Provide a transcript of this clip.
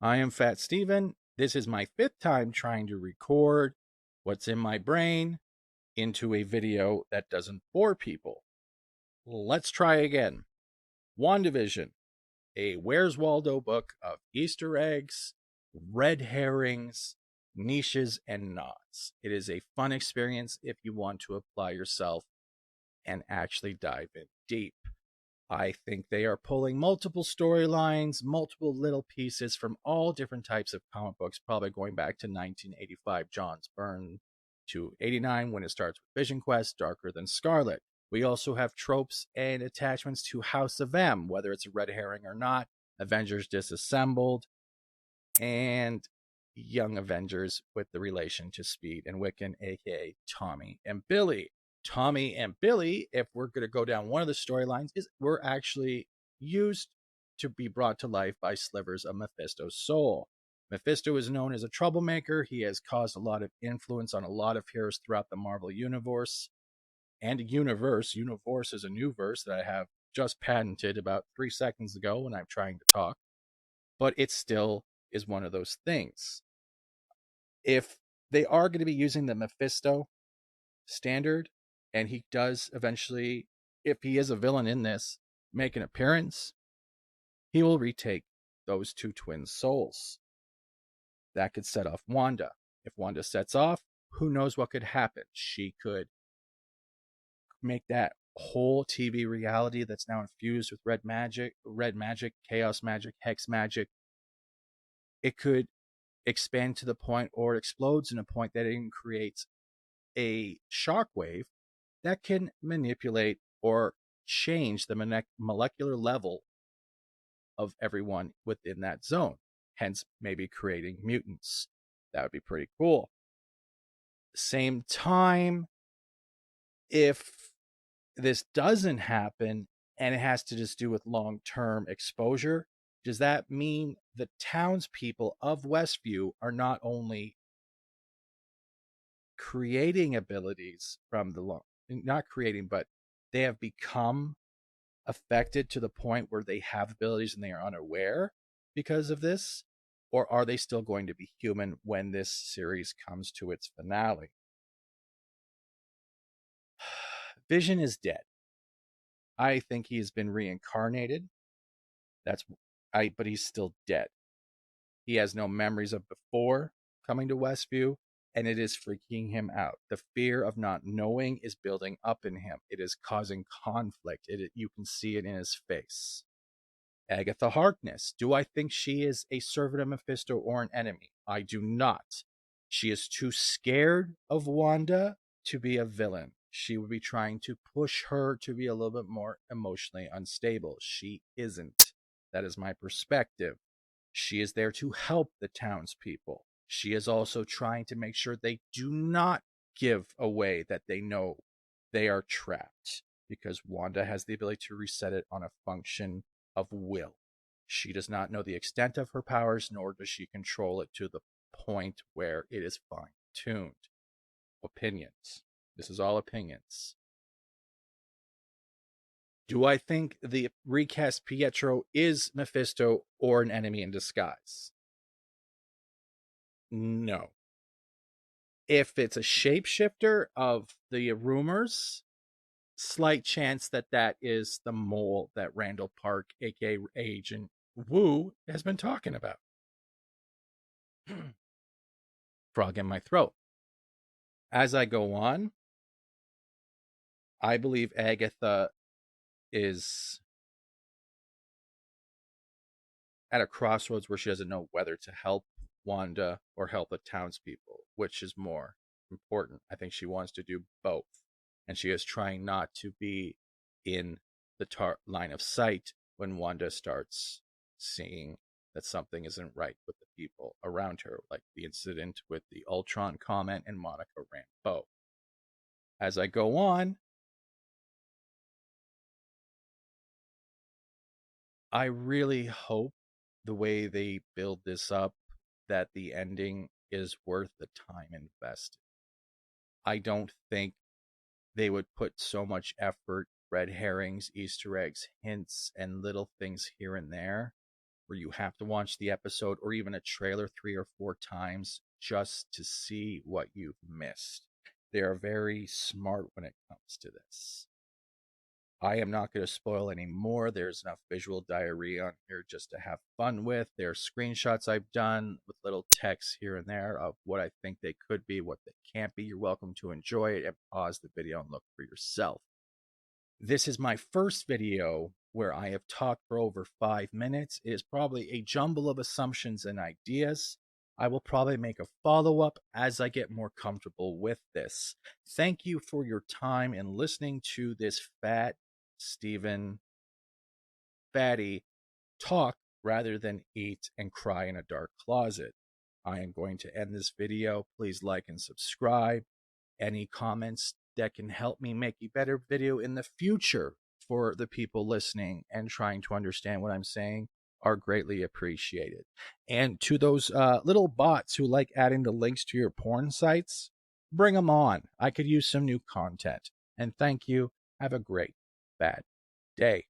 I am Fat Steven. This is my fifth time trying to record what's in my brain into a video that doesn't bore people. Let's try again. WandaVision, a Where's Waldo book of Easter eggs, red herrings, niches, and nods. It is a fun experience if you want to apply yourself and actually dive in deep. I think they are pulling multiple storylines, multiple little pieces from all different types of comic books, probably going back to 1985, John's Byrne, to 89 when it starts with Vision Quest, Darker Than Scarlet. We also have tropes and attachments to House of M, whether it's a red herring or not, Avengers Disassembled, and Young Avengers with the relation to Speed and Wiccan, aka Tommy and Billy. Tommy and Billy, if we're going to go down one of the storylines, is were actually used to be brought to life by slivers of Mephisto's soul. Mephisto is known as a troublemaker. He has caused a lot of influence on a lot of heroes throughout the Marvel universe. And universe is a new verse that I have just patented about 3 seconds ago when I'm trying to talk. But it still is one of those things. If they are going to be using the Mephisto standard, and he does eventually, if he is a villain in this, make an appearance, he will retake those two twin souls. That could set off Wanda. If Wanda sets off, who knows what could happen? She could make that whole TV reality that's now infused with red magic, chaos magic, hex magic. It could expand to the point, or it explodes in a point that it creates a shockwave that can manipulate or change the molecular level of everyone within that zone, hence maybe creating mutants. That would be pretty cool. Same time, if this doesn't happen and it has to just do with long-term exposure, does that mean the townspeople of Westview are not only creating abilities from the long, not creating, but they have become affected to the point where they have abilities and they are unaware because of this? Or are they still going to be human when this series comes to its finale? Vision is dead. I think he's been reincarnated. But he's still dead. He has no memories of before coming to Westview, and it is freaking him out. The fear of not knowing is building up in him. It is causing conflict. You can see it in his face. Agatha Harkness. Do I think she is a servant of Mephisto or an enemy? I do not. She is too scared of Wanda to be a villain. She would be trying to push her to be a little bit more emotionally unstable. She isn't. That is my perspective. She is there to help the townspeople. She is also trying to make sure they do not give away that they know they are trapped, because Wanda has the ability to reset it on a function of will. She does not know the extent of her powers, nor does she control it to the point where it is fine-tuned. Opinions. This is all opinions. Do I think the recast Pietro is Mephisto or an enemy in disguise? No. If it's a shapeshifter of the rumors, slight chance that that is the mole that Randall Park, aka Agent Wu, has been talking about. Frog in my throat. As I go on, I believe Agatha is at a crossroads where she doesn't know whether to help Wanda or help the townspeople, which is more important. I think she wants to do both. And she is trying not to be in the line of sight when Wanda starts seeing that something isn't right with the people around her, like the incident with the Ultron comment and Monica Rambeau. As I go on, I really hope the way they build this up that the ending is worth the time invested. I don't think they would put so much effort, red herrings, Easter eggs, hints, and little things here and there where you have to watch the episode or even a trailer 3 or 4 times just to see what you've missed. They are very smart when it comes to this. I am not going to spoil any more. There's enough visual diarrhea on here just to have fun with. There are screenshots I've done with little text here and there of what I think they could be, what they can't be. You're welcome to enjoy it and pause the video and look for yourself. This is my first video where I have talked for over 5 minutes. It is probably a jumble of assumptions and ideas. I will probably make a follow-up as I get more comfortable with this. Thank you for your time in listening to this fat Stephen Fatty talk rather than eat and cry in a dark closet. I am going to end this video. Please like and subscribe. Any comments that can help me make a better video in the future for the people listening and trying to understand what I'm saying are greatly appreciated. And to those little bots who like adding the links to your porn sites, bring them on. I could use some new content. And thank you. Have a great bad day.